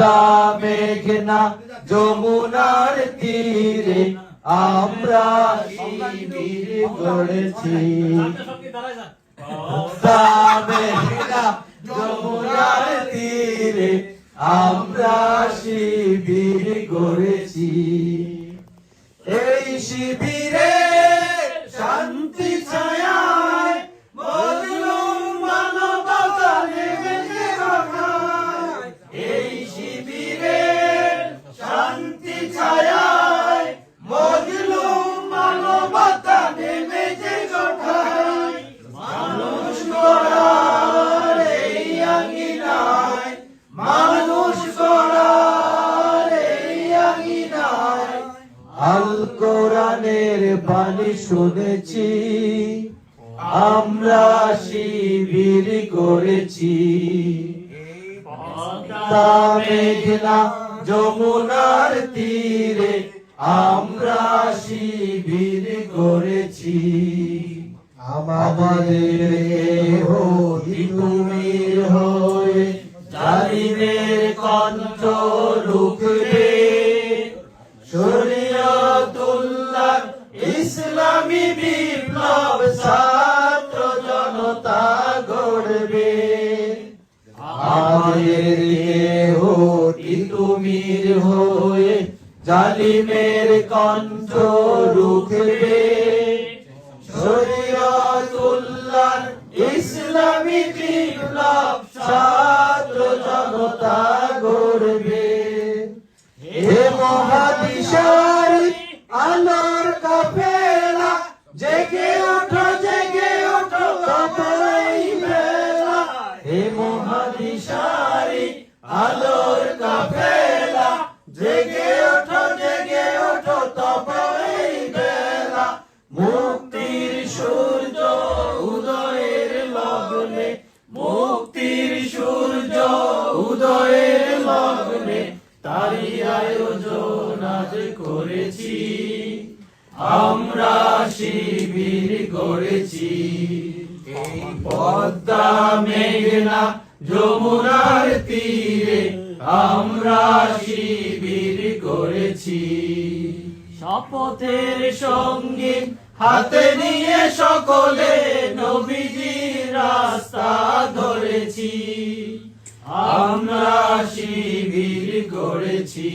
পদ্মা মেঘনা যমুনার তীরে আমরা শিবির গড়েছি। পদ্মা মেঘনা যমুনার তীরে আমরা শিবির গড়েছি। এই শিবিরে শান্তি ছায়ায় মজলুম মানবতা নেমেছে রক্ষায়। এই শিবিরে শান্তি ছায়ায় মজলুম মানবতা নেমেছে রক্ষায়। মানুষ গড়ার এই আঙিনায়, মানুষ গড়ার এই আঙিনায় আল কোরআনের বাণী শুনেছি, আমরা শিবির করেছি। পদ্মা মেঘনা যমুনার তীরে আমরা শিবির করেছি। আমাদের কেহ তিতুমির হয়ে জালিমের কণ্ঠ রুখবে। শরীয়তুল্লাহ ইসলামী বিপ্লব ছাত্র জনতা গড়বে। আমাদের কেহ তিতুমির হয়ে জালিমের কণ্ঠ রুখবে। শরীয়তুল্লাহ ইসলামী বিপ্লব ছাত্র জনতা গড়বে। হে মহাদিশারি আলোর কাফেলা, জেগে ওঠো জেগে ওঠো তবই বেলা। হে মহাদিশারি আলোর কাফেলা, জেগে ওঠো তবই বেলা। মুক্তির সূর্য উদয়ের লগ্নে, মুক্তির সূর্য উদয়ের লগ্নে তারি আয়োজন আজ করেছি। আমরা শিবির গড়েছি। এই পদ্মা মেঘনা যমুনার তীরে আমরা শিবির করেছি। শপথের সঙ্গে হাতে নিয়ে সকলে নবীজির রাস্তা ধরেছি। আমরা শিবির গড়েছি।